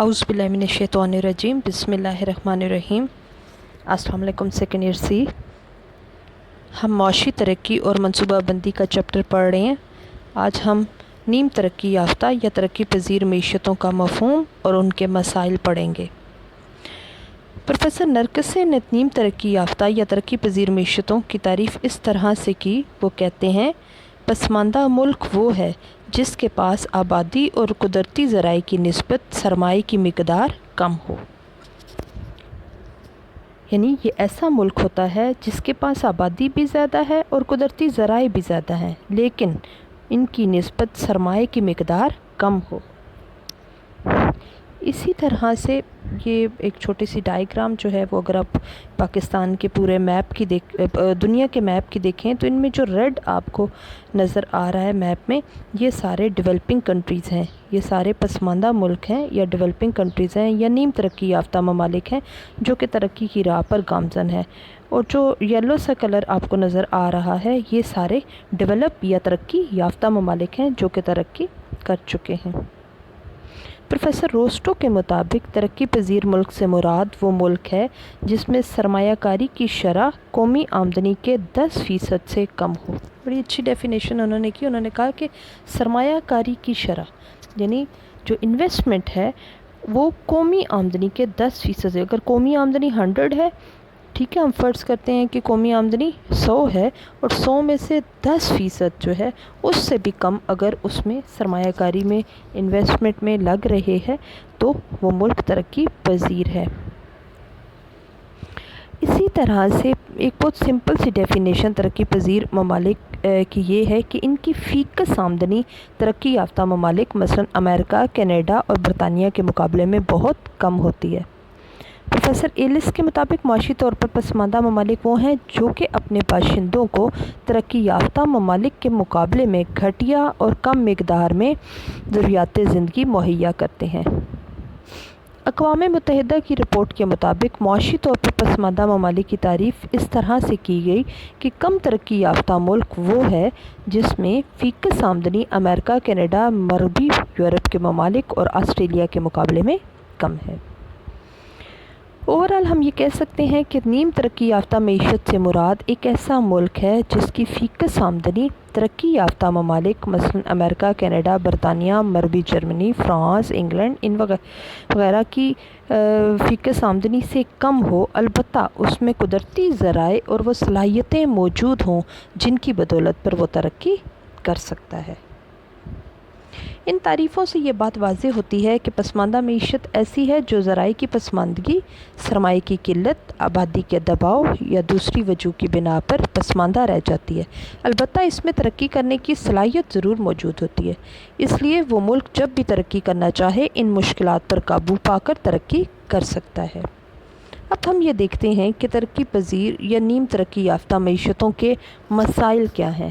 اعوذ باللہ من الشیطان الرجیم بسم اللہ الرحمن الرحیم۔ السلام علیکم سیکنڈ ایئر سی۔ ہم معاشی ترقی اور منصوبہ بندی کا چیپٹر پڑھ رہے ہیں۔ آج ہم نیم ترقی یافتہ یا ترقی پذیر معیشتوں کا مفہوم اور ان کے مسائل پڑھیں گے۔ پروفیسر نرکسے نے نیم ترقی یافتہ یا ترقی پذیر معیشتوں کی تعریف اس طرح سے کی۔ وہ کہتے ہیں پسماندہ ملک وہ ہے جس کے پاس آبادی اور قدرتی ذرائع کی نسبت سرمایہ کی مقدار کم ہو۔ یعنی یہ ایسا ملک ہوتا ہے جس کے پاس آبادی بھی زیادہ ہے اور قدرتی ذرائع بھی زیادہ ہیں، لیکن ان کی نسبت سرمایہ کی مقدار کم ہو۔ اسی طرح سے یہ ایک چھوٹی سی ڈائیگرام جو ہے وہ اگر آپ پاکستان کے پورے میپ کی دنیا کے میپ کی دیکھیں تو ان میں جو ریڈ آپ کو نظر آ رہا ہے میپ میں، یہ سارے ڈیولپنگ کنٹریز ہیں، یہ سارے پسماندہ ملک ہیں یا ڈیولپنگ کنٹریز ہیں یا نیم ترقی یافتہ ممالک ہیں جو کہ ترقی کی راہ پر گامزن ہے۔ اور جو یلو سا کلر آپ کو نظر آ رہا ہے یہ سارے ڈیولپ یا ترقی یافتہ ممالک ہیں جو کہ ترقی کر چکے ہیں۔ پروفیسر روسٹو کے مطابق ترقی پذیر ملک سے مراد وہ ملک ہے جس میں سرمایہ کاری کی شرح قومی آمدنی کے 10% سے کم ہو۔ بڑی اچھی ڈیفینیشن انہوں نے کی۔ انہوں نے کہا کہ سرمایہ کاری کی شرح یعنی جو انویسٹمنٹ ہے وہ قومی آمدنی کے 10% سے، اگر قومی آمدنی 100 ہے، ٹھیک ہے، ہم فرض کرتے ہیں کہ قومی آمدنی 100 ہے اور 100 میں سے 10% جو ہے اس سے بھی کم اگر اس میں سرمایہ کاری میں انویسٹمنٹ میں لگ رہے ہے تو وہ ملک ترقی پذیر ہے۔ اسی طرح سے ایک بہت سمپل سی ڈیفینیشن ترقی پذیر ممالک کی یہ ہے کہ ان کی فیکس آمدنی ترقی یافتہ ممالک مثلا امریکہ، کینیڈا اور برطانیہ کے مقابلے میں بہت کم ہوتی ہے۔ پروفیسر ایلس کے مطابق معاشی طور پر پسماندہ ممالک وہ ہیں جو کہ اپنے باشندوں کو ترقی یافتہ ممالک کے مقابلے میں گھٹیا اور کم مقدار میں ضروریات زندگی مہیا کرتے ہیں۔ اقوام متحدہ کی رپورٹ کے مطابق معاشی طور پر پسماندہ ممالک کی تعریف اس طرح سے کی گئی کہ کم ترقی یافتہ ملک وہ ہے جس میں فیکس آمدنی امریکہ، کینیڈا، مغربی یورپ کے ممالک اور آسٹریلیا کے مقابلے میں کم ہے۔ اوورآل ہم یہ کہہ سکتے ہیں کہ نیم ترقی یافتہ معیشت سے مراد ایک ایسا ملک ہے جس کی فیکس آمدنی ترقی یافتہ ممالک مثلا امریکہ، کینیڈا، برطانیہ، مغربی جرمنی، فرانس، انگلینڈ ان وغیرہ کی فیکس آمدنی سے کم ہو، البتہ اس میں قدرتی ذرائع اور وہ صلاحیتیں موجود ہوں جن کی بدولت پر وہ ترقی کر سکتا ہے۔ ان تعریفوں سے یہ بات واضح ہوتی ہے کہ پسماندہ معیشت ایسی ہے جو ذرائع کی پسماندگی، سرمایہ کی قلت، آبادی کے دباؤ یا دوسری وجوہ کی بنا پر پسماندہ رہ جاتی ہے، البتہ اس میں ترقی کرنے کی صلاحیت ضرور موجود ہوتی ہے۔ اس لیے وہ ملک جب بھی ترقی کرنا چاہے ان مشکلات پر قابو پا کر ترقی کر سکتا ہے۔ اب ہم یہ دیکھتے ہیں کہ ترقی پذیر یا نیم ترقی یافتہ معیشتوں کے مسائل کیا ہیں۔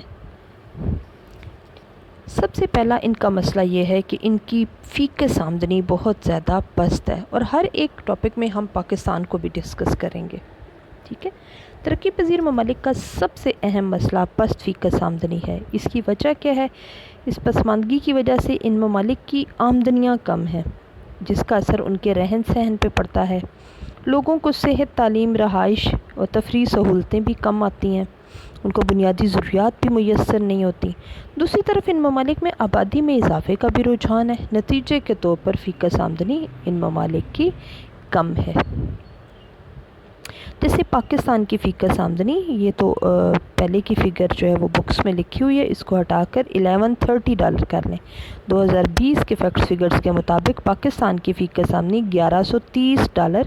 سب سے پہلا ان کا مسئلہ یہ ہے کہ ان کی فیکس آمدنی بہت زیادہ پست ہے، اور ہر ایک ٹاپک میں ہم پاکستان کو بھی ڈسکس کریں گے، ٹھیک ہے۔ ترقی پذیر ممالک کا سب سے اہم مسئلہ پست فیکس آمدنی ہے۔ اس کی وجہ کیا ہے؟ اس پسماندگی کی وجہ سے ان ممالک کی آمدنیاں کم ہیں جس کا اثر ان کے رہن سہن پہ پڑتا ہے۔ لوگوں کو صحت، تعلیم، رہائش اور تفریح سہولتیں بھی کم آتی ہیں، ان کو بنیادی ضروریات بھی میسر نہیں ہوتی۔ دوسری طرف ان ممالک میں آبادی میں اضافے کا بھی رجحان ہے، نتیجے کے طور پر فیکس آمدنی ان ممالک کی کم ہے۔ جیسے پاکستان کی فیکس آمدنی، یہ تو پہلے کی فگر جو ہے وہ بکس میں لکھی ہوئی ہے، اس کو ہٹا کر $1130 کر لیں۔ 2020 کے فیکٹس فگرز کے مطابق پاکستان کی فیکس آمدنی $1130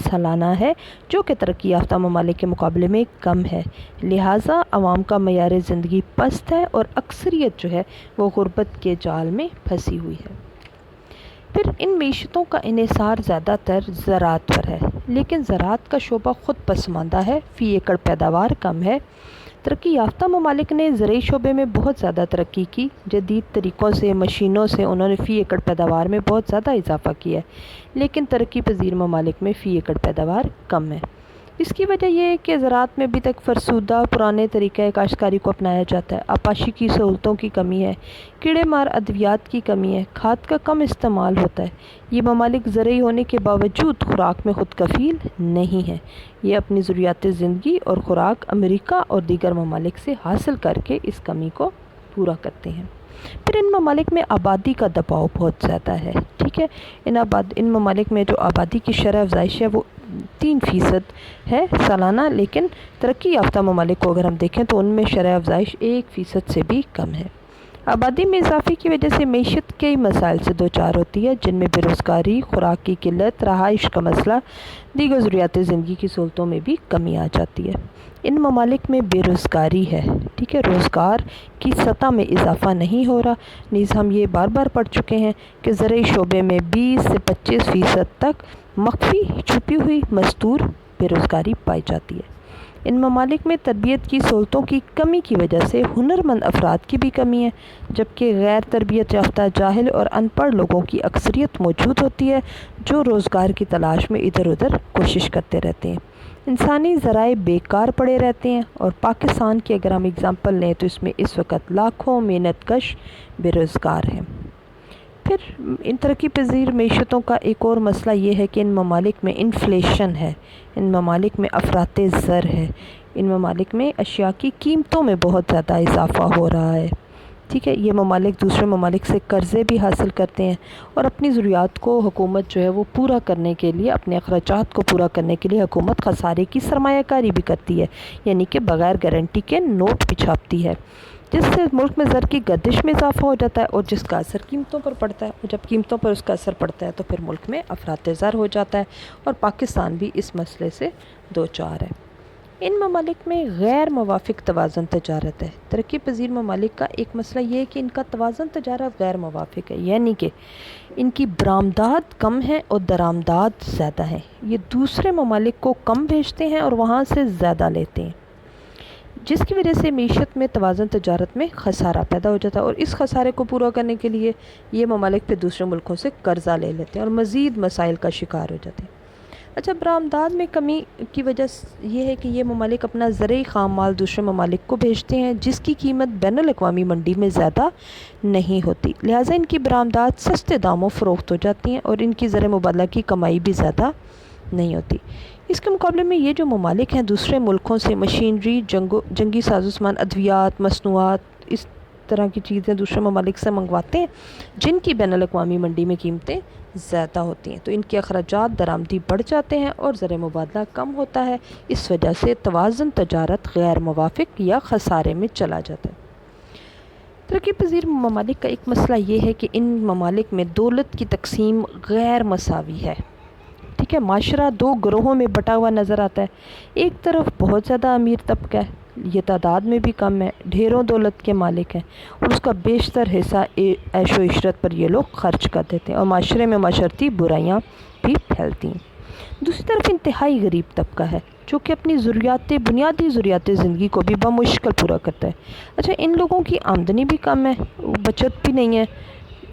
سالانہ ہے، جو کہ ترقی یافتہ ممالک کے مقابلے میں کم ہے۔ لہٰذا عوام کا معیار زندگی پست ہے اور اکثریت جو ہے وہ غربت کے جال میں پھنسی ہوئی ہے۔ پھر ان معیشتوں کا انحصار زیادہ تر زراعت پر ہے، لیکن زراعت کا شعبہ خود پسماندہ ہے، فی ایکڑ پیداوار کم ہے۔ ترقی یافتہ ممالک نے زرعی شعبے میں بہت زیادہ ترقی کی، جدید طریقوں سے، مشینوں سے انہوں نے فی ایکڑ پیداوار میں بہت زیادہ اضافہ کیا ہے، لیکن ترقی پذیر ممالک میں فی ایکڑ پیداوار کم ہے۔ اس کی وجہ یہ ہے کہ زراعت میں ابھی تک فرسودہ پرانے طریقہ کاشتکاری کو اپنایا جاتا ہے، آبپاشی کی سہولتوں کی کمی ہے، کیڑے مار ادویات کی کمی ہے، کھاد کا کم استعمال ہوتا ہے۔ یہ ممالک زرعی ہونے کے باوجود خوراک میں خود کفیل نہیں ہیں۔ یہ اپنی ضروریات زندگی اور خوراک امریکہ اور دیگر ممالک سے حاصل کر کے اس کمی کو پورا کرتے ہیں۔ پھر ان ممالک میں آبادی کا دباؤ بہت زیادہ ہے، ٹھیک ہے۔ ان ممالک میں جو آبادی کی شرح افزائش ہے وہ 3% ہے سالانہ، لیکن ترقی یافتہ ممالک کو اگر ہم دیکھیں تو ان میں شرح افزائش 1% سے بھی کم ہے۔ آبادی میں اضافے کی وجہ سے معیشت کئی مسائل سے دوچار ہوتی ہے، جن میں بے روزگاری، خوراک کی قلت، رہائش کا مسئلہ، دیگر ضروریات زندگی کی سہولتوں میں بھی کمی آ جاتی ہے۔ ان ممالک میں بے روزگاری ہے، ٹھیک ہے، روزگار کی سطح میں اضافہ نہیں ہو رہا، نیز ہم یہ بار بار پڑھ چکے ہیں کہ زرعی شعبے میں 20 سے 25% تک مخفی چھپی ہوئی مستور بے روزگاری پائی جاتی ہے۔ ان ممالک میں تربیت کی سہولتوں کی کمی کی وجہ سے ہنرمند افراد کی بھی کمی ہے، جبکہ غیر تربیت یافتہ، جاہل اور ان پڑھ لوگوں کی اکثریت موجود ہوتی ہے جو روزگار کی تلاش میں ادھر ادھر کوشش کرتے رہتے ہیں۔ انسانی ذرائع بیکار پڑے رہتے ہیں، اور پاکستان کی اگر ہم اگزامپل لیں تو اس میں اس وقت لاکھوں محنت کش بے روزگار ہیں۔ پھر ان ترقی پذیر معیشتوں کا ایک اور مسئلہ یہ ہے کہ ان ممالک میں انفلیشن ہے، ان ممالک میں افراط زر ہے، ان ممالک میں اشیاء کی قیمتوں میں بہت زیادہ اضافہ ہو رہا ہے، ٹھیک ہے۔ یہ ممالک دوسرے ممالک سے قرضے بھی حاصل کرتے ہیں، اور اپنی ضروریات کو حکومت جو ہے وہ پورا کرنے کے لیے، اپنے اخراجات کو پورا کرنے کے لیے حکومت خسارے کی سرمایہ کاری بھی کرتی ہے، یعنی کہ بغیر گارنٹی کے نوٹ بھی چھاپتی ہے، جس سے ملک میں زر کی گردش میں اضافہ ہو جاتا ہے، اور جس کا اثر قیمتوں پر پڑتا ہے، اور جب قیمتوں پر اس کا اثر پڑتا ہے تو پھر ملک میں افراط زر ہو جاتا ہے، اور پاکستان بھی اس مسئلے سے دوچار ہے۔ ان ممالک میں غیر موافق توازن تجارت ہے۔ ترقی پذیر ممالک کا ایک مسئلہ یہ ہے کہ ان کا توازن تجارت غیر موافق ہے، یعنی کہ ان کی برآمدات کم ہیں اور درآمدات زیادہ ہیں۔ یہ دوسرے ممالک کو کم بھیجتے ہیں اور وہاں سے زیادہ لیتے ہیں، جس کی وجہ سے معیشت میں توازن تجارت میں خسارہ پیدا ہو جاتا ہے، اور اس خسارے کو پورا کرنے کے لیے یہ ممالک پھر دوسرے ملکوں سے قرضہ لے لیتے ہیں اور مزید مسائل کا شکار ہو جاتے ہیں۔ اچھا، برآمدات میں کمی کی وجہ یہ ہے کہ یہ ممالک اپنا زرعی خام مال دوسرے ممالک کو بھیجتے ہیں، جس کی قیمت بین الاقوامی منڈی میں زیادہ نہیں ہوتی، لہٰذا ان کی برآمدات سستے داموں فروخت ہو جاتی ہیں، اور ان کی زر مبادلہ کی کمائی بھی زیادہ نہیں ہوتی۔ اس کے مقابلے میں یہ جو ممالک ہیں دوسرے ملکوں سے مشینری، جنگی ساز و سامان، ادویات، مصنوعات، اس طرح کی چیزیں دوسرے ممالک سے منگواتے ہیں، جن کی بین الاقوامی منڈی میں قیمتیں زیادہ ہوتی ہیں، تو ان کے اخراجات درآمدی بڑھ جاتے ہیں اور زر مبادلہ کم ہوتا ہے۔ اس وجہ سے توازن تجارت غیر موافق یا خسارے میں چلا جاتا ہے۔ ترقی پذیر ممالک کا ایک مسئلہ یہ ہے کہ ان ممالک میں دولت کی تقسیم غیر مساوی ہے، ٹھیک ہے۔ معاشرہ دو گروہوں میں بٹا ہوا نظر آتا ہے، ایک طرف بہت زیادہ امیر طبقہ ہے، یہ تعداد میں بھی کم ہے، ڈھیروں دولت کے مالک ہیں، اور اس کا بیشتر حصہ عیش و عشرت پر یہ لوگ خرچ کر دیتے ہیں، اور معاشرے میں معاشرتی برائیاں بھی پھیلتی ہیں۔ دوسری طرف انتہائی غریب طبقہ ہے، جو کہ اپنی بنیادی ضروریات زندگی کو بھی بمشکل پورا کرتا ہے۔ اچھا، ان لوگوں کی آمدنی بھی کم ہے، بچت بھی نہیں ہے،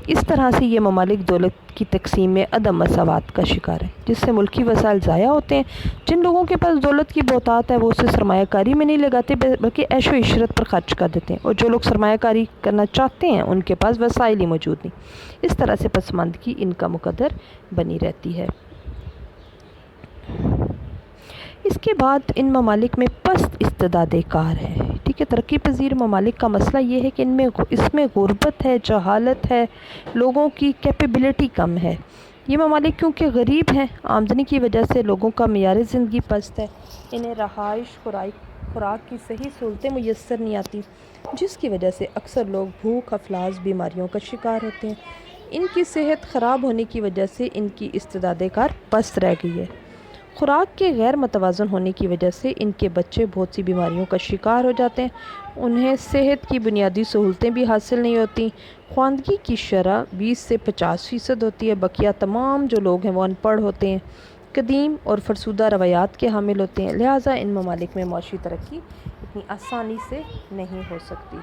اس طرح سے یہ ممالک دولت کی تقسیم میں عدم مساوات کا شکار ہے، جس سے ملکی وسائل ضائع ہوتے ہیں۔ جن لوگوں کے پاس دولت کی بہتات ہے وہ اسے سرمایہ کاری میں نہیں لگاتے، بلکہ عیش و عشرت پر خرچ کر دیتے ہیں، اور جو لوگ سرمایہ کاری کرنا چاہتے ہیں ان کے پاس وسائل ہی موجود نہیں۔ اس طرح سے پسماندگی ان کا مقدر بنی رہتی ہے۔ اس کے بعد ان ممالک میں پست استعداد کار ہے، ٹھیک ہے۔ ترقی پذیر ممالک کا مسئلہ یہ ہے کہ اس میں غربت ہے، جہالت ہے، لوگوں کی کیپیبلٹی کم ہے۔ یہ ممالک کیونکہ غریب ہیں، آمدنی کی وجہ سے لوگوں کا معیار زندگی پست ہے، انہیں رہائش، خوراک کی صحیح سہولتیں میسر نہیں آتی، جس کی وجہ سے اکثر لوگ بھوک، افلاس، بیماریوں کا شکار ہوتے ہیں۔ ان کی صحت خراب ہونے کی وجہ سے ان کی استعداد کار پست رہ گئی ہے۔ خوراک کے غیر متوازن ہونے کی وجہ سے ان کے بچے بہت سی بیماریوں کا شکار ہو جاتے ہیں، انہیں صحت کی بنیادی سہولتیں بھی حاصل نہیں ہوتی۔ خواندگی کی شرح 20 سے 50% ہوتی ہے، بقیہ تمام جو لوگ ہیں وہ ان پڑھ ہوتے ہیں، قدیم اور فرسودہ روایات کے حامل ہوتے ہیں، لہٰذا ان ممالک میں معاشی ترقی اتنی آسانی سے نہیں ہو سکتی۔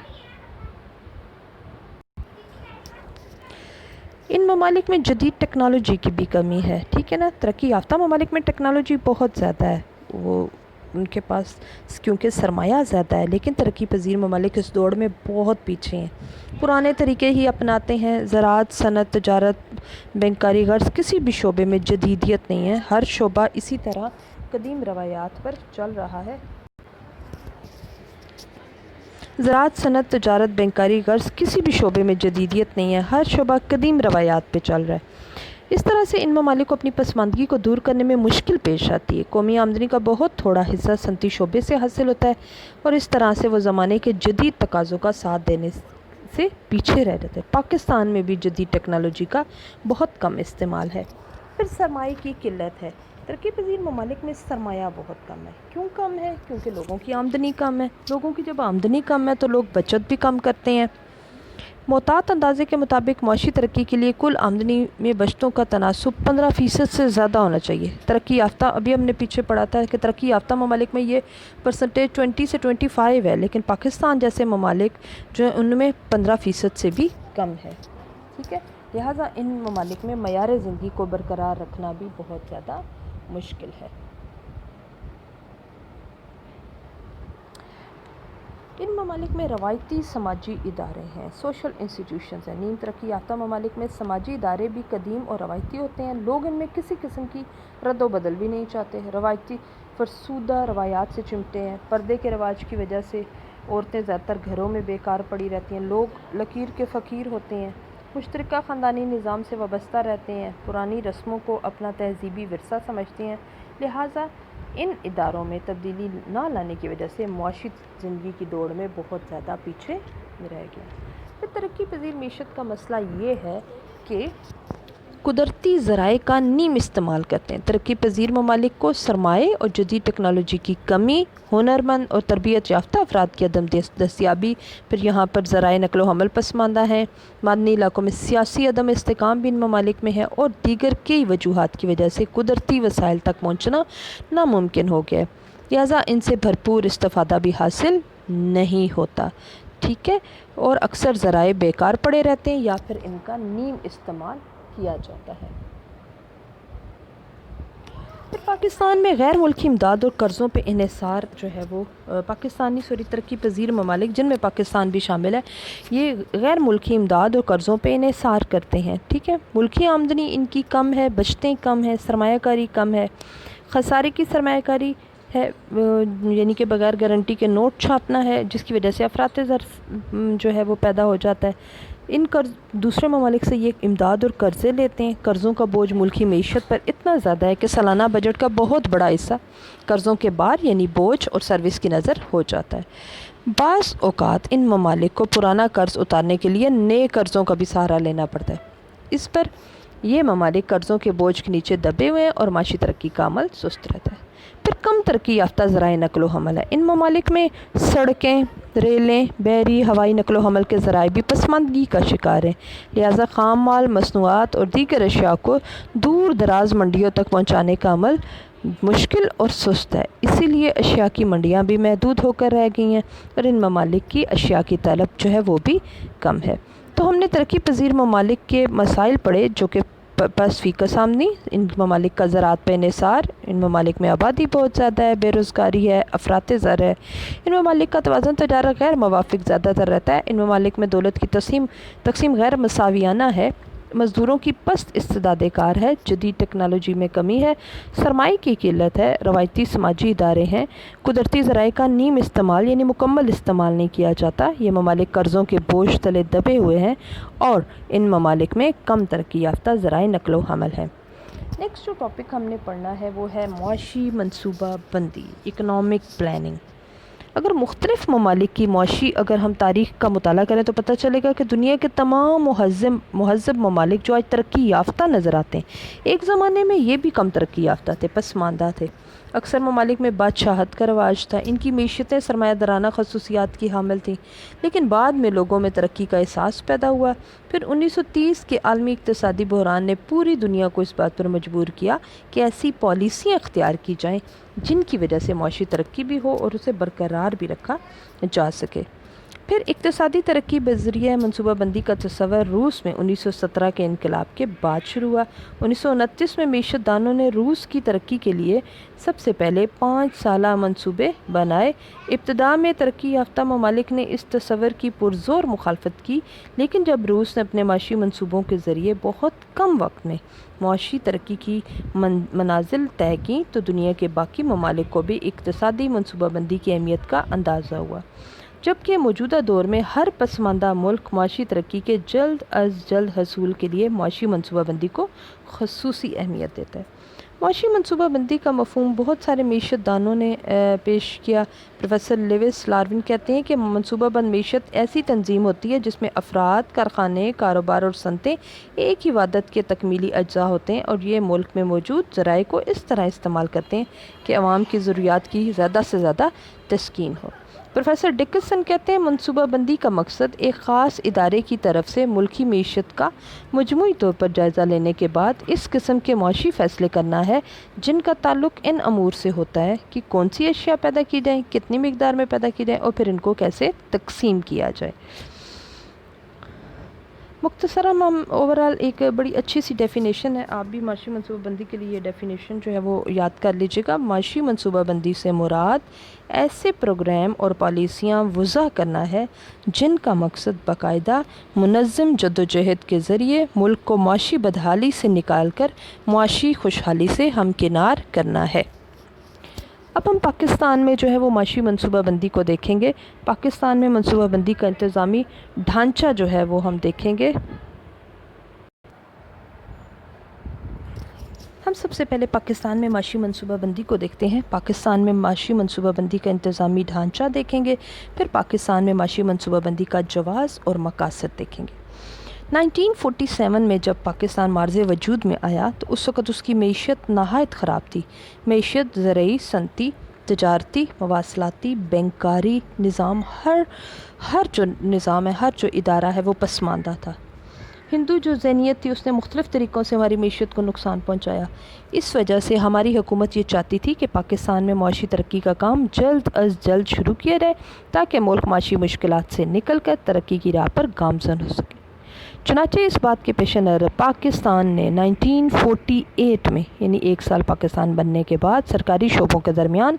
ان ممالک میں جدید ٹیکنالوجی کی بھی کمی ہے، ٹھیک ہے نا۔ ترقی یافتہ ممالک میں ٹیکنالوجی بہت زیادہ ہے، وہ ان کے پاس کیونکہ سرمایہ زیادہ ہے، لیکن ترقی پذیر ممالک اس دوڑ میں بہت پیچھے ہیں، پرانے طریقے ہی اپناتے ہیں۔ زراعت، صنعت، تجارت، بینکاری، غرض کسی بھی شعبے میں جدیدیت نہیں ہے، ہر شعبہ اسی طرح قدیم روایات پر چل رہا ہے۔ زراعت، صنعت، تجارت، بینکاری، غرض کسی بھی شعبے میں جدیدیت نہیں ہے، ہر شعبہ قدیم روایات پہ چل رہا ہے۔ اس طرح سے ان ممالک کو اپنی پسماندگی کو دور کرنے میں مشکل پیش آتی ہے۔ قومی آمدنی کا بہت تھوڑا حصہ صنعتی شعبے سے حاصل ہوتا ہے اور اس طرح سے وہ زمانے کے جدید تقاضوں کا ساتھ دینے سے پیچھے رہ جاتے ہیں۔ پاکستان میں بھی جدید ٹیکنالوجی کا بہت کم استعمال ہے۔ پھر سرمایہ کی قلت ہے۔ ترقی پذیر ممالک میں سرمایہ بہت کم ہے۔ کیوں کم ہے؟ کیونکہ لوگوں کی آمدنی کم ہے۔ لوگوں کی جب آمدنی کم ہے تو لوگ بچت بھی کم کرتے ہیں۔ محتاط اندازے کے مطابق معاشی ترقی کے لیے کل آمدنی میں بچتوں کا تناسب 15% سے زیادہ ہونا چاہیے۔ ترقی یافتہ، ابھی ہم نے پیچھے پڑھا تھا کہ ترقی یافتہ ممالک میں یہ پرسنٹیج 20 سے 25 ہے، لیکن پاکستان جیسے ممالک جو ہیں ان میں 15% سے بھی کم ہے۔ ٹھیک ہے، لہٰذا ان ممالک میں معیار زندگی کو برقرار رکھنا بھی بہت زیادہ مشکل ہے۔ ان ممالک میں روایتی سماجی ادارے ہیں، سوشل انسٹیٹیوشنز ہیں۔ نیم ترقی یافتہ ممالک میں سماجی ادارے بھی قدیم اور روایتی ہوتے ہیں، لوگ ان میں کسی قسم کی رد و بدل بھی نہیں چاہتے، روایتی فرسودہ روایات سے چمٹے ہیں۔ پردے کے رواج کی وجہ سے عورتیں زیادہ تر گھروں میں بیکار پڑی رہتی ہیں، لوگ لکیر کے فقیر ہوتے ہیں، مشترکہ خاندانی نظام سے وابستہ رہتے ہیں، پرانی رسموں کو اپنا تہذیبی ورثہ سمجھتے ہیں، لہٰذا ان اداروں میں تبدیلی نہ لانے کی وجہ سے معاشی زندگی کی دوڑ میں بہت زیادہ پیچھے رہ گیا۔ پھر ترقی پذیر معیشت کا مسئلہ یہ ہے کہ قدرتی ذرائع کا نیم استعمال کرتے ہیں۔ ترقی پذیر ممالک کو سرمایہ اور جدید ٹیکنالوجی کی کمی، ہنرمند اور تربیت یافتہ افراد کی عدم دستیابی، پھر یہاں پر ذرائع نقل و حمل پسماندہ ہیں، معدنی علاقوں میں سیاسی عدم استحکام بھی ان ممالک میں ہے، اور دیگر کئی وجوہات کی وجہ سے قدرتی وسائل تک پہنچنا ناممکن ہو گیا ہے، لہٰذا ان سے بھرپور استفادہ بھی حاصل نہیں ہوتا۔ ٹھیک ہے، اور اکثر ذرائع بیکار پڑے رہتے ہیں یا پھر ان کا نیم استعمال کیا جاتا ہے۔ پھر پاکستان میں غیر ملکی امداد اور قرضوں پہ انحصار جو ہے وہ ترقی پذیر ممالک جن میں پاکستان بھی شامل ہے، یہ غیر ملکی امداد اور قرضوں پہ انحصار کرتے ہیں۔ ٹھیک ہے، ملکی آمدنی ان کی کم ہے، بچتیں کم ہے، سرمایہ کاری کم ہے، خسارے کی سرمایہ کاری ہے، یعنی کہ بغیر گارنٹی کے نوٹ چھاپنا ہے، جس کی وجہ سے افراط زر جو ہے وہ پیدا ہو جاتا ہے۔ ان دوسرے ممالک سے یہ امداد اور قرضے لیتے ہیں، قرضوں کا بوجھ ملکی معیشت پر اتنا زیادہ ہے کہ سالانہ بجٹ کا بہت بڑا حصہ قرضوں کے بار یعنی بوجھ اور سروس کی نظر ہو جاتا ہے۔ بعض اوقات ان ممالک کو پرانا قرض اتارنے کے لیے نئے قرضوں کا بھی سہارا لینا پڑتا ہے، اس پر یہ ممالک قرضوں کے بوجھ کے نیچے دبے ہوئے ہیں اور معاشی ترقی کا عمل سست رہتا ہے۔ پھر کم ترقی یافتہ ذرائع نقل و حمل ہے۔ ان ممالک میں سڑکیں، ریلیں، بحری ہوائی نقل و حمل کے ذرائع بھی پسماندگی کا شکار ہیں، لہٰذا خام مال، مصنوعات اور دیگر اشیاء کو دور دراز منڈیوں تک پہنچانے کا عمل مشکل اور سست ہے، اسی لیے اشیاء کی منڈیاں بھی محدود ہو کر رہ گئی ہیں اور ان ممالک کی اشیاء کی طلب جو ہے وہ بھی کم ہے۔ تو ہم نے ترقی پذیر ممالک کے مسائل پڑھے جو کہ پس فیکس آمدنی، ان ممالک کا زراعت پہ انحصار، ان ممالک میں آبادی بہت زیادہ ہے، بے روزگاری ہے، افراط زر ہے، ان ممالک کا توازن تجارت غیر موافق زیادہ تر رہتا ہے، ان ممالک میں دولت کی تقسیم غیر مساویانہ ہے، مزدوروں کی پست استعداد کار ہے، جدید ٹیکنالوجی میں کمی ہے، سرمایہ کی قلت ہے، روایتی سماجی ادارے ہیں، قدرتی ذرائع کا نیم استعمال یعنی مکمل استعمال نہیں کیا جاتا، یہ ممالک قرضوں کے بوجھ تلے دبے ہوئے ہیں، اور ان ممالک میں کم ترقی یافتہ ذرائع نقل و حمل ہیں۔ نیکسٹ جو ٹاپک ہم نے پڑھنا ہے وہ ہے معاشی منصوبہ بندی، اکنامک پلاننگ۔ اگر مختلف ممالک کی معاشی اگر ہم تاریخ کا مطالعہ کریں تو پتہ چلے گا کہ دنیا کے تمام مہذب ممالک جو آج ترقی یافتہ نظر آتے ہیں، ایک زمانے میں یہ بھی کم ترقی یافتہ تھے، پسماندہ تھے۔ اکثر ممالک میں بادشاہت کا رواج تھا، ان کی معیشتیں سرمایہ دارانہ خصوصیات کی حامل تھیں، لیکن بعد میں لوگوں میں ترقی کا احساس پیدا ہوا۔ پھر 1930 کے عالمی اقتصادی بحران نے پوری دنیا کو اس بات پر مجبور کیا کہ ایسی پالیسیاں اختیار کی جائیں جن کی وجہ سے معاشی ترقی بھی ہو اور اسے برقرار بھی رکھا جا سکے۔ پھر اقتصادی ترقی بذریعہ منصوبہ بندی کا تصور روس میں 1917 کے انقلاب کے بعد شروع ہوا۔ 1929 میں معیشت دانوں نے روس کی ترقی کے لیے سب سے پہلے 5 سالہ منصوبے بنائے۔ ابتدا میں ترقی یافتہ ممالک نے اس تصور کی پرزور مخالفت کی، لیکن جب روس نے اپنے معاشی منصوبوں کے ذریعے بہت کم وقت میں معاشی ترقی کی منازل طے کی تو دنیا کے باقی ممالک کو بھی اقتصادی منصوبہ بندی کی اہمیت کا اندازہ ہوا، جبکہ موجودہ دور میں ہر پسماندہ ملک معاشی ترقی کے جلد از جلد حصول کے لیے معاشی منصوبہ بندی کو خصوصی اہمیت دیتا ہے۔ معاشی منصوبہ بندی کا مفہوم بہت سارے معیشت دانوں نے پیش کیا۔ پروفیسر لیوس لاروین کہتے ہیں کہ منصوبہ بند معیشت ایسی تنظیم ہوتی ہے جس میں افراد، کارخانے، کاروبار اور صنعتیں ایک ہی وحدت کے تکمیلی اجزاء ہوتے ہیں، اور یہ ملک میں موجود ذرائع کو اس طرح استعمال کرتے ہیں کہ عوام کی ضروریات کی زیادہ سے زیادہ تسکین ہو۔ پروفیسر ڈکسن کہتے ہیں منصوبہ بندی کا مقصد ایک خاص ادارے کی طرف سے ملکی معیشت کا مجموعی طور پر جائزہ لینے کے بعد اس قسم کے معاشی فیصلے کرنا ہے جن کا تعلق ان امور سے ہوتا ہے کہ کون سی اشیاء پیدا کی جائیں، کتنی مقدار میں پیدا کی جائیں اور پھر ان کو کیسے تقسیم کیا جائے۔ مختصراً ہم اوورال ایک بڑی اچھی سی ڈیفینیشن ہے، آپ بھی معاشی منصوبہ بندی کے لیے یہ ڈیفینیشن جو ہے وہ یاد کر لیجیے گا۔ معاشی منصوبہ بندی سے مراد ایسے پروگرام اور پالیسیاں وضع کرنا ہے جن کا مقصد باقاعدہ منظم جدوجہد کے ذریعے ملک کو معاشی بدحالی سے نکال کر معاشی خوشحالی سے ہمکنار کرنا ہے۔ اب ہم پاکستان میں جو ہے وہ معاشی منصوبہ بندی کو دیکھیں گے۔ پاکستان میں منصوبہ بندی کا انتظامی ڈھانچہ جو ہے وہ ہم دیکھیں گے۔ ہم سب سے پہلے پاکستان میں معاشی منصوبہ بندی کو دیکھتے ہیں۔ پاکستان میں معاشی منصوبہ بندی کا انتظامی ڈھانچہ دیکھیں گے، پھر پاکستان میں معاشی منصوبہ بندی کا جواز اور مقاصد دیکھیں گے۔ 1947 میں جب پاکستان معرض وجود میں آیا تو اس وقت اس کی معیشت نہایت خراب تھی۔ معیشت، زرعی، صنعتی، تجارتی، مواصلاتی، بینکاری نظام، ہر جو نظام ہے، ہر جو ادارہ ہے وہ پسماندہ تھا۔ ہندو جو ذہنیت تھی اس نے مختلف طریقوں سے ہماری معیشت کو نقصان پہنچایا۔ اس وجہ سے ہماری حکومت یہ چاہتی تھی کہ پاکستان میں معاشی ترقی کا کام جلد از جلد شروع کیا جائے تاکہ ملک معاشی مشکلات سے نکل کر ترقی کی راہ پر گامزن ہو سکے۔ چنانچہ اس بات کے پیش نظر پاکستان نے 1948 میں یعنی 1 سال پاکستان بننے کے بعد سرکاری شعبوں کے درمیان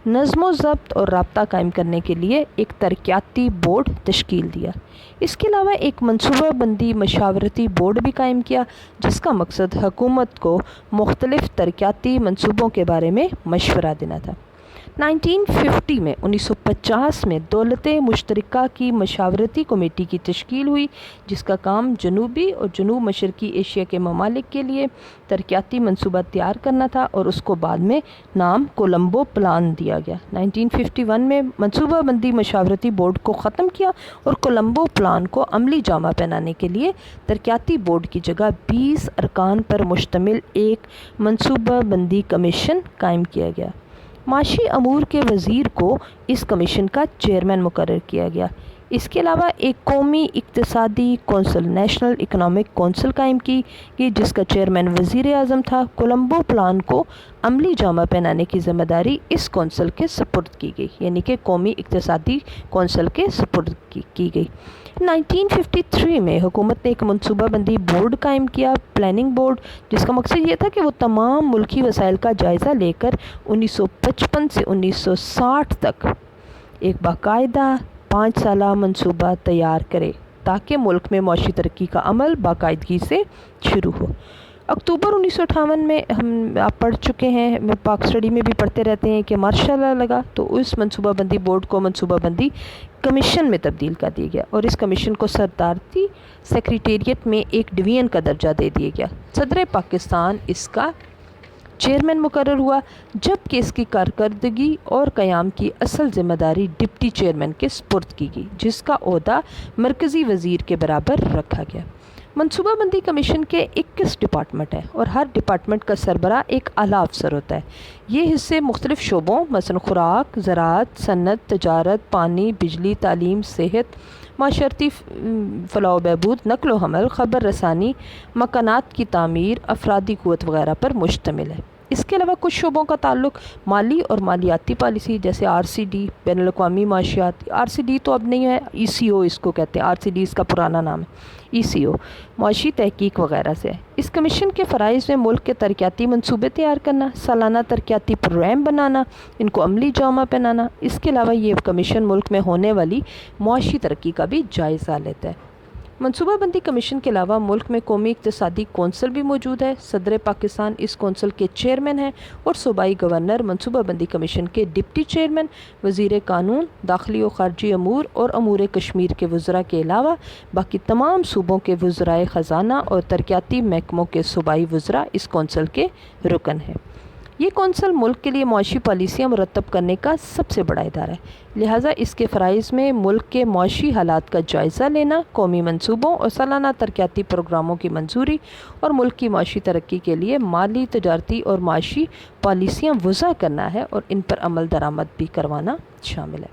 نظم و ضبط اور رابطہ قائم کرنے کے لیے ایک ترقیاتی بورڈ تشکیل دیا۔ اس کے علاوہ ایک منصوبہ بندی مشاورتی بورڈ بھی قائم کیا جس کا مقصد حکومت کو مختلف ترقیاتی منصوبوں کے بارے میں مشورہ دینا تھا۔ 1950 میں دولت مشترکہ کی مشاورتی کمیٹی کی تشکیل ہوئی جس کا کام جنوبی اور جنوب مشرقی ایشیا کے ممالک کے لیے ترقیاتی منصوبہ تیار کرنا تھا، اور اس کو بعد میں نام کولمبو پلان دیا گیا۔ 1951 میں منصوبہ بندی مشاورتی بورڈ کو ختم کیا اور کولمبو پلان کو عملی جامہ پہنانے کے لیے ترقیاتی بورڈ کی جگہ 20 ارکان پر مشتمل ایک منصوبہ بندی کمیشن قائم کیا گیا۔ معاشی امور کے وزیر کو اس کمیشن کا چیئرمین مقرر کیا گیا۔ اس کے علاوہ ایک قومی اقتصادی کونسل نیشنل اکنامک کونسل قائم کی گئی جس کا چیئرمین وزیر اعظم تھا۔ کولمبو پلان کو عملی جامہ پہنانے کی ذمہ داری اس کونسل کے سپرد کی گئی، یعنی کہ قومی اقتصادی کونسل کے سپرد کی گئی۔ 1953 میں حکومت نے ایک منصوبہ بندی بورڈ قائم کیا، پلاننگ بورڈ، جس کا مقصد یہ تھا کہ وہ تمام ملکی وسائل کا جائزہ لے کر 1955 سے 1960 تک ایک باقاعدہ 5 سالہ منصوبہ تیار کرے تاکہ ملک میں معاشی ترقی کا عمل باقاعدگی سے شروع ہو۔ اکتوبر 1958 میں آپ پڑھ چکے ہیں، پاک اسٹڈی میں بھی پڑھتے رہتے ہیں کہ مارشل لا لگا تو اس منصوبہ بندی بورڈ کو منصوبہ بندی کمیشن میں تبدیل کر دیا گیا، اور اس کمیشن کو صدارتی سیکریٹریٹ میں ایک ڈویژن کا درجہ دے دیا گیا۔ صدر پاکستان اس کا چیئرمین مقرر ہوا، جبکہ اس کی کارکردگی اور قیام کی اصل ذمہ داری ڈپٹی چیئرمین کے سپرد کی گئی جس کا عہدہ مرکزی وزیر کے برابر رکھا گیا۔ منصوبہ بندی کمیشن کے 21 ڈپارٹمنٹ ہیں اور ہر ڈپارٹمنٹ کا سربراہ ایک اعلیٰ افسر ہوتا ہے۔ یہ حصے مختلف شعبوں مثلا خوراک، زراعت، صنعت، تجارت، پانی، بجلی، تعلیم، صحت، معاشرتی فلاح و بہبود، نقل و حمل، خبر رسانی، مکانات کی تعمیر، افرادی قوت وغیرہ پر مشتمل ہے۔ اس کے علاوہ کچھ شعبوں کا تعلق مالی اور مالیاتی پالیسی جیسے RCD بین الاقوامی معاشیات، RCD تو اب نہیں ہے، ECO اس کو کہتے ہیں، RCD اس کا پرانا نام ہے، ECO معاشی تحقیق وغیرہ سے۔ اس کمیشن کے فرائض میں ملک کے ترقیاتی منصوبے تیار کرنا، سالانہ ترقیاتی پروگرام بنانا، ان کو عملی جامہ پہنانا۔ اس کے علاوہ یہ کمیشن ملک میں ہونے والی معاشی ترقی کا بھی جائزہ لیتا ہے۔ منصوبہ بندی کمیشن کے علاوہ ملک میں قومی اقتصادی کونسل بھی موجود ہے۔ صدر پاکستان اس کونسل کے چیئرمین ہیں اور صوبائی گورنر منصوبہ بندی کمیشن کے ڈپٹی چیئرمین، وزیر قانون، داخلی و خارجی امور اور امور کشمیر کے وزراء کے علاوہ باقی تمام صوبوں کے وزرائے خزانہ اور ترقیاتی محکموں کے صوبائی وزراء اس کونسل کے رکن ہیں۔ یہ کونسل ملک کے لیے معاشی پالیسیاں مرتب کرنے کا سب سے بڑا ادارہ ہے، لہٰذا اس کے فرائض میں ملک کے معاشی حالات کا جائزہ لینا، قومی منصوبوں اور سالانہ ترقیاتی پروگراموں کی منظوری اور ملک کی معاشی ترقی کے لیے مالی، تجارتی اور معاشی پالیسیاں وضع کرنا ہے اور ان پر عمل درآمد بھی کروانا شامل ہے۔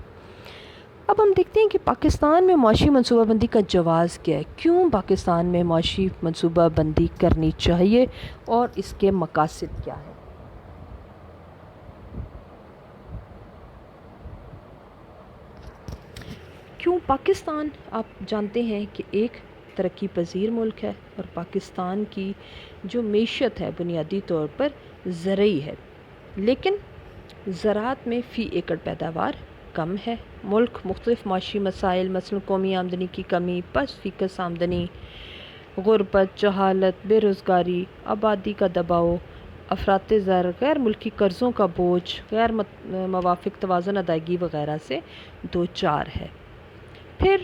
اب ہم دیکھتے ہیں کہ پاکستان میں معاشی منصوبہ بندی کا جواز کیا ہے، کیوں پاکستان میں معاشی منصوبہ بندی کرنی چاہیے اور اس کے مقاصد کیا ہیں۔ کیوں پاکستان، آپ جانتے ہیں کہ ایک ترقی پذیر ملک ہے اور پاکستان کی جو معیشت ہے بنیادی طور پر زرعی ہے، لیکن زراعت میں فی ایکڑ پیداوار کم ہے۔ ملک مختلف معاشی مسائل مثلا قومی آمدنی کی کمی، پس فیکس آمدنی، غربت، جہالت، بے روزگاری، آبادی کا دباؤ، افراط زر، غیر ملکی قرضوں کا بوجھ، غیر موافق توازن ادائیگی وغیرہ سے دوچار ہے۔ پھر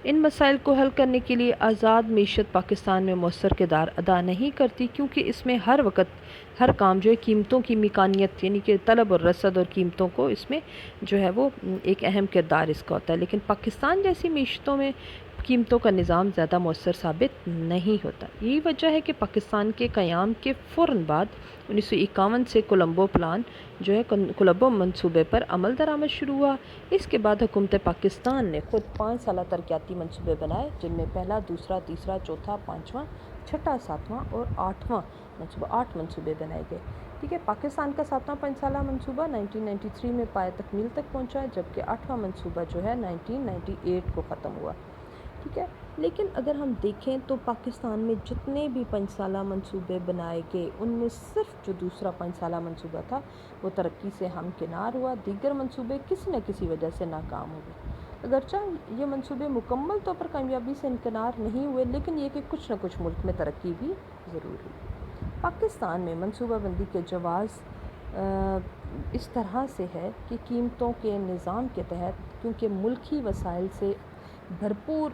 ان مسائل کو حل کرنے کے لیے آزاد معیشت پاکستان میں مؤثر کردار ادا نہیں کرتی، کیونکہ اس میں ہر وقت ہر کام جو ہے قیمتوں کی میکانیت یعنی کہ طلب اور رسد اور قیمتوں کو اس میں جو ہے وہ ایک اہم کردار اس کا ہوتا ہے، لیکن پاکستان جیسی معیشتوں میں قیمتوں کا نظام زیادہ مؤثر ثابت نہیں ہوتا۔ یہی وجہ ہے کہ پاکستان کے قیام کے فوراً بعد 1951 سے کولمبو پلان جو ہے کولمبو منصوبے پر عمل درآمد شروع ہوا۔ اس کے بعد حکومت پاکستان نے خود 5 سالہ ترقیاتی منصوبے بنائے، جن میں پہلا، دوسرا، تیسرا، چوتھا، پانچواں، چھٹا، ساتواں اور 8واں منصوبہ، 8 منصوبے بنائے گئے۔ ٹھیک ہے، پاکستان کا 7واں 5 سالہ منصوبہ 1993 میں پایہ تکمیل تک پہنچا، جبکہ 8واں منصوبہ جو ہے 1998 کو ختم ہوا۔ ٹھیک ہے، لیکن اگر ہم دیکھیں تو پاکستان میں جتنے بھی 5 سالہ منصوبے بنائے گئے ان میں صرف جو دوسرا 5 سالہ منصوبہ تھا وہ ترقی سے ہمکنار ہوا، دیگر منصوبے کسی نہ کسی وجہ سے ناکام ہو گئے۔ اگرچہ یہ منصوبے مکمل طور پر کامیابی سے انکنار نہیں ہوئے، لیکن یہ کہ کچھ نہ کچھ ملک میں ترقی بھی ضرور ہوئی۔ پاکستان میں منصوبہ بندی کے جواز اس طرح سے ہے کہ قیمتوں کے نظام کے تحت، کیونکہ ملکی وسائل سے بھرپور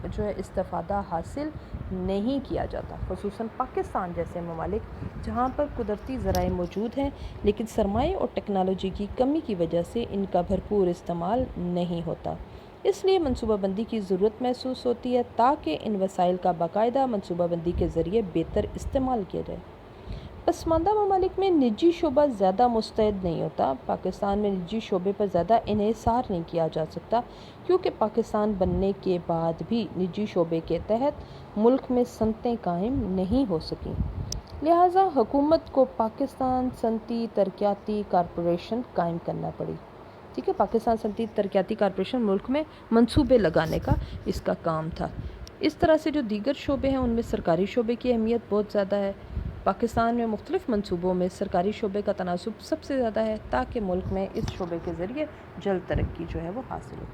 جو ہے استفادہ حاصل نہیں کیا جاتا، خصوصاً پاکستان جیسے ممالک جہاں پر قدرتی ذرائع موجود ہیں لیکن سرمایہ اور ٹیکنالوجی کی کمی کی وجہ سے ان کا بھرپور استعمال نہیں ہوتا۔ اس لیے منصوبہ بندی کی ضرورت محسوس ہوتی ہے تاکہ ان وسائل کا باقاعدہ منصوبہ بندی کے ذریعے بہتر استعمال کیا جائے۔ پسماندہ ممالک میں نجی شعبہ زیادہ مستعد نہیں ہوتا۔ پاکستان میں نجی شعبے پر زیادہ انحصار نہیں کیا جا سکتا، کیونکہ پاکستان بننے کے بعد بھی نجی شعبے کے تحت ملک میں صنعتیں قائم نہیں ہو سکیں، لہٰذا حکومت کو پاکستان صنعتی ترقیاتی کارپوریشن قائم کرنا پڑی۔ ٹھیک ہے، پاکستان صنعتی ترقیاتی کارپوریشن ملک میں منصوبے لگانے کا اس کا کام تھا۔ اس طرح سے جو دیگر شعبے ہیں ان میں سرکاری شعبے کی اہمیت بہت زیادہ ہے۔ پاکستان میں مختلف منصوبوں میں سرکاری شعبے کا تناسب سب سے زیادہ ہے تاکہ ملک میں اس شعبے کے ذریعے جلد ترقی جو ہے وہ حاصل ہو۔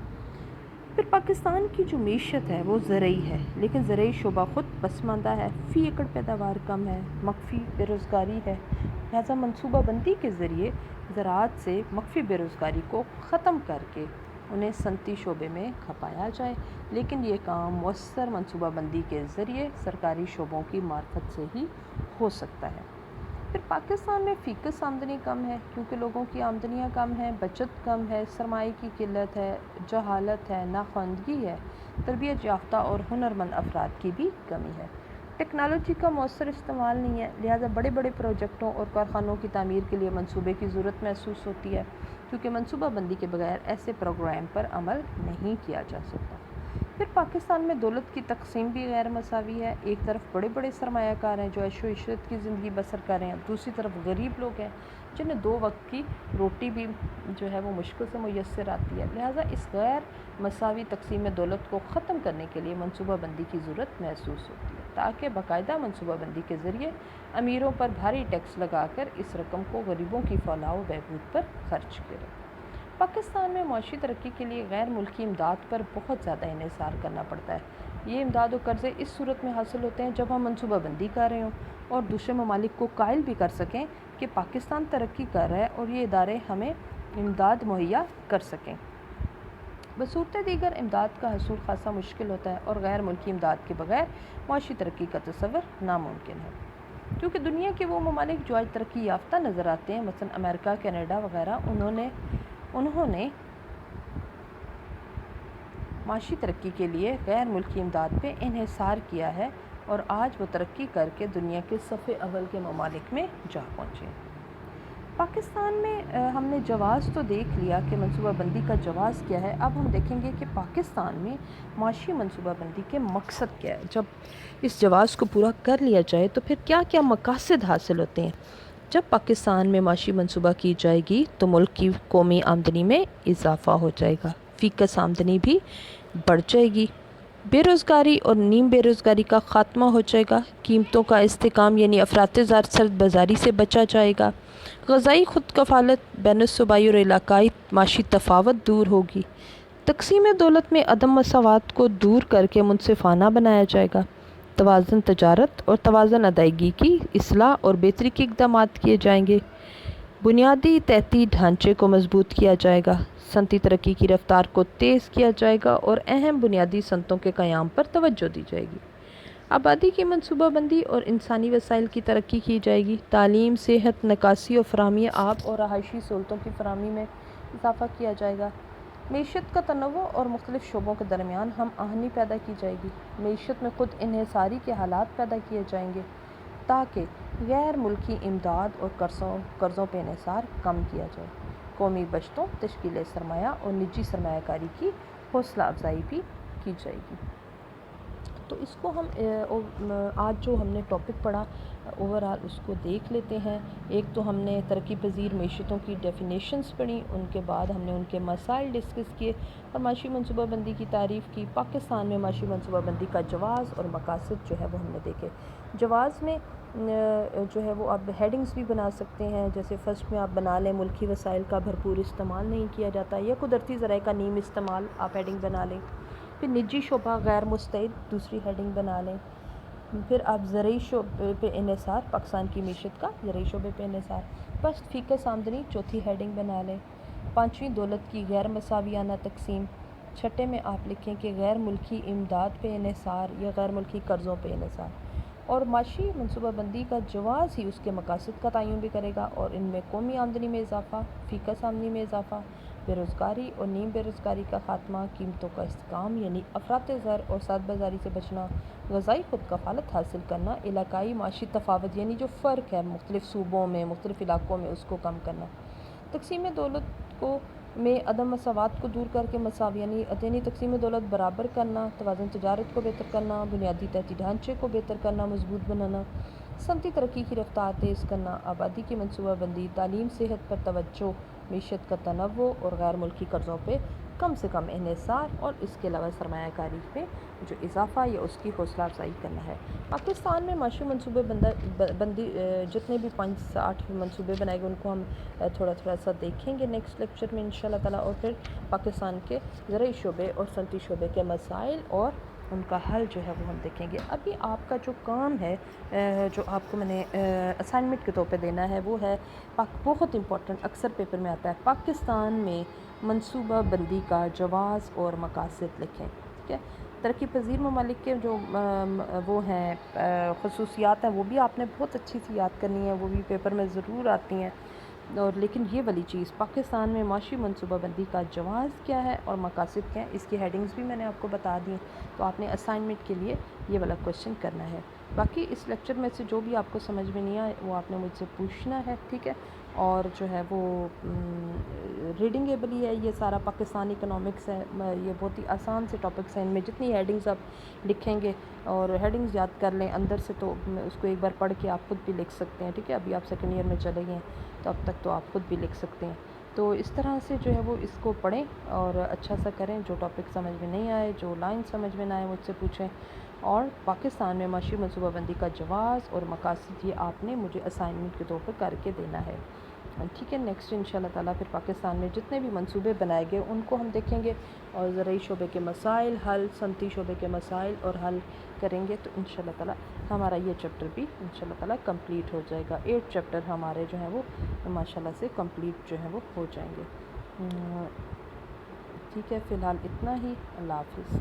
پھر پاکستان کی جو معیشت ہے وہ زرعی ہے، لیکن زرعی شعبہ خود پسماندہ ہے، فی ایکڑ پیداوار کم ہے، مخفی بے روزگاری ہے، لہٰذا منصوبہ بندی کے ذریعے زراعت سے مخفی بے روزگاری کو ختم کر کے انہیں صنعتی شعبے میں کھپایا جائے، لیکن یہ کام مؤثر منصوبہ بندی کے ذریعے سرکاری شعبوں کی معرفت سے ہی ہو سکتا ہے۔ پھر پاکستان میں فیکس آمدنی کم ہے، کیونکہ لوگوں کی آمدنیاں کم ہیں، بچت کم ہے، سرمایہ کی قلت ہے، جہالت ہے، ناخواندگی ہے، تربیت یافتہ اور ہنرمند افراد کی بھی کمی ہے، ٹیکنالوجی کا مؤثر استعمال نہیں ہے، لہٰذا بڑے بڑے پروجیکٹوں اور کارخانوں کی تعمیر کے لیے منصوبے کی ضرورت محسوس ہوتی ہے، کیونکہ منصوبہ بندی کے بغیر ایسے پروگرام پر عمل نہیں کیا جا سکتا۔ پھر پاکستان میں دولت کی تقسیم بھی غیر مساوی ہے. ایک طرف بڑے بڑے سرمایہ کار ہیں جو عیش و عشرت کی زندگی بسر کر رہے ہیں، دوسری طرف غریب لوگ ہیں جنہیں 2 وقت کی روٹی بھی جو ہے وہ مشکل سے میسر آتی ہے. لہٰذا اس غیر مساوی تقسیم دولت کو ختم کرنے کے لیے منصوبہ بندی کی ضرورت محسوس ہوتی ہے، تاکہ باقاعدہ منصوبہ بندی کے ذریعے امیروں پر بھاری ٹیکس لگا کر اس رقم کو غریبوں کی فلاح و بہبود پر خرچ کرے. پاکستان میں معاشی ترقی کے لیے غیر ملکی امداد پر بہت زیادہ انحصار کرنا پڑتا ہے. یہ امداد و قرضے اس صورت میں حاصل ہوتے ہیں جب ہم منصوبہ بندی کر رہے ہوں اور دوسرے ممالک کو قائل بھی کر سکیں کہ پاکستان ترقی کر رہا ہے اور یہ ادارے ہمیں امداد مہیا کر سکیں. بصورت دیگر امداد کا حصول خاصا مشکل ہوتا ہے اور غیر ملکی امداد کے بغیر معاشی ترقی کا تصور ناممکن ہے، کیونکہ دنیا کے وہ ممالک جو آج ترقی یافتہ نظر آتے ہیں، مثلا امریکہ، کینیڈا وغیرہ، انہوں نے معاشی ترقی کے لیے غیر ملکی امداد پہ انحصار کیا ہے اور آج وہ ترقی کر کے دنیا کے صف اول کے ممالک میں جا پہنچے. پاکستان میں ہم نے جواز تو دیکھ لیا کہ منصوبہ بندی کا جواز کیا ہے. اب ہم دیکھیں گے کہ پاکستان میں معاشی منصوبہ بندی کے مقصد کیا ہے. جب اس جواز کو پورا کر لیا جائے تو پھر کیا کیا مقاصد حاصل ہوتے ہیں. جب پاکستان میں معاشی منصوبہ کی جائے گی تو ملک کی قومی آمدنی میں اضافہ ہو جائے گا، فیکس آمدنی بھی بڑھ جائے گی، بے روزگاری اور نیم بے روزگاری کا خاتمہ ہو جائے گا، قیمتوں کا استحکام یعنی افراط زر سرد بازاری سے بچا جائے گا، غذائی خود کفالت، بین الصوبائی اور علاقائی معاشی تفاوت دور ہوگی، تقسیم دولت میں عدم مساوات کو دور کر کے منصفانہ بنایا جائے گا، توازن تجارت اور توازن ادائیگی کی اصلاح اور بہتری کے اقدامات کیے جائیں گے، بنیادی تحتی ڈھانچے کو مضبوط کیا جائے گا، صنعتی ترقی کی رفتار کو تیز کیا جائے گا اور اہم بنیادی صنعتوں کے قیام پر توجہ دی جائے گی، آبادی کی منصوبہ بندی اور انسانی وسائل کی ترقی کی جائے گی، تعلیم، صحت، نکاسی و فراہمی آب اور رہائشی سہولتوں کی فراہمی میں اضافہ کیا جائے گا، معیشت کا تنوع اور مختلف شعبوں کے درمیان ہم آہنی پیدا کی جائے گی، معیشت میں خود انحصاری کے حالات پیدا کیے جائیں گے تاکہ غیر ملکی امداد اور قرضوں پہ انحصار کم کیا جائے، قومی بچتوں، تشکیل سرمایہ اور نجی سرمایہ کاری کی حوصلہ افزائی بھی کی جائے گی. تو اس کو ہم آج جو ہم نے ٹاپک پڑھا اوورآل اس کو دیکھ لیتے ہیں. ایک تو ہم نے ترقی پذیر معیشتوں کی ڈیفینیشنز پڑھی، ان کے بعد ہم نے ان کے مسائل ڈسکس کیے اور معاشی منصوبہ بندی کی تعریف کی. پاکستان میں معاشی منصوبہ بندی کا جواز اور مقاصد جو ہے وہ ہم نے دیکھے. جواز میں جو ہے وہ آپ ہیڈنگز بھی بنا سکتے ہیں، جیسے فرسٹ میں آپ بنا لیں ملکی وسائل کا بھرپور استعمال نہیں کیا جاتا یا قدرتی ذرائع کا نیم استعمال، آپ ہیڈنگ بنا لیں. پھر نجی شعبہ غیر مستعد، دوسری ہیڈنگ بنا لیں. پھر آپ زرعی شعبے پہ انحصار، پاکستان کی معیشت کا زرعی شعبے پہ انحصار. بس فیکس آمدنی چوتھی ہیڈنگ بنا لیں. پانچویں دولت کی غیر مساویانہ تقسیم. چھٹے میں آپ لکھیں کہ غیر ملکی امداد پہ انحصار یا غیر ملکی قرضوں پہ انحصار. اور معاشی منصوبہ بندی کا جواز ہی اس کے مقاصد کا تعین بھی کرے گا اور ان میں قومی آمدنی میں اضافہ، فیکس آمدنی میں اضافہ، بے روزگاری اور نیم بے روزگاری کا خاتمہ، قیمتوں کا استحکام یعنی افراط زر اور سرد بازاری سے بچنا، غذائی خود کفالت حاصل کرنا، علاقائی معاشی تفاوت یعنی جو فرق ہے مختلف صوبوں میں، مختلف علاقوں میں، اس کو کم کرنا، تقسیم دولت میں عدم مساوات کو دور کر کے مساوی یعنی تقسیم دولت برابر کرنا، توازن تجارت کو بہتر کرنا، بنیادی تحتی ڈھانچے کو بہتر کرنا، مضبوط بنانا، صنعتی ترقی کی رفتار تیز کرنا، آبادی کی منصوبہ بندی، تعلیم، صحت پر توجہ، معیشت کا تنوع اور غیر ملکی قرضوں پہ کم سے کم انحصار اور اس کے علاوہ سرمایہ کاری پہ جو اضافہ یا اس کی حوصلہ افزائی کرنا ہے. پاکستان میں معاشی منصوبے بندی جتنے بھی 5 سے 8 منصوبے بنائے گئے ان کو ہم تھوڑا سا دیکھیں گے نیکسٹ لیکچر میں انشاءاللہ تعالیٰ، اور پھر پاکستان کے زرعی شعبے اور صنعتی شعبے کے مسائل اور ان کا حل جو ہے وہ ہم دیکھیں گے. ابھی آپ کا جو کام ہے جو آپ کو میں نے اسائنمنٹ کے طور پہ دینا ہے وہ ہے بہت امپورٹنٹ، اکثر پیپر میں آتا ہے، پاکستان میں منصوبہ بندی کا جواز اور مقاصد لکھیں. ٹھیک ہے، ترقی پذیر ممالک کے جو وہ ہیں خصوصیات ہیں وہ بھی آپ نے بہت اچھی سی یاد کرنی ہے، وہ بھی پیپر میں ضرور آتی ہیں. اور لیکن یہ والی چیز پاکستان میں معاشی منصوبہ بندی کا جواز کیا ہے اور مقاصد کیا ہے، اس کی ہیڈنگز بھی میں نے آپ کو بتا دی ہیں، تو آپ نے اسائنمنٹ کے لیے یہ والا کویشچن کرنا ہے. باقی اس لیکچر میں سے جو بھی آپ کو سمجھ میں نہیں آئے وہ آپ نے مجھ سے پوچھنا ہے، ٹھیک ہے؟ اور جو ہے وہ ریڈنگیبل ہی ہے، یہ سارا پاکستانی اکنامکس ہے، یہ بہت ہی آسان سے ٹاپکس ہیں، ان میں جتنی ہیڈنگز آپ لکھیں گے اور ہیڈنگز یاد کر لیں اندر سے تو اس کو ایک بار پڑھ کے آپ خود بھی لکھ سکتے ہیں، ٹھیک ہے؟ ابھی آپ سیکنڈ ایئر میں چلے گئے ہیں تو اب تک تو آپ خود بھی لکھ سکتے ہیں۔ تو اس طرح سے جو ہے وہ اس کو پڑھیں اور اچھا سا کریں، جو ٹاپک سمجھ میں نہیں آئے، جو لائن سمجھ میں نہ آئے مجھ سے پوچھیں، اور پاکستان میں معاشی منصوبہ بندی کا جواز اور مقاصد یہ آپ نے مجھے اسائنمنٹ کے طور پر کر کے دینا ہے، ٹھیک ہے؟ نیکسٹ ان شاء اللہ تعالیٰ پھر پاکستان میں جتنے بھی منصوبے بنائے گئے ان کو ہم دیکھیں گے، اور زرعی شعبے کے مسائل حل، صنعتی شعبے کے مسائل اور حل کریں گے، تو ان شاء اللہ تعالیٰ ہمارا یہ چیپٹر بھی ان شاء اللہ تعالیٰ کمپلیٹ ہو جائے گا۔ 8 چیپٹر ہمارے جو ہیں وہ ماشاء اللہ سے کمپلیٹ جو ہیں وہ ہو جائیں گے۔ ٹھیک ہے، فی الحال اتنا ہی، اللہ حافظ۔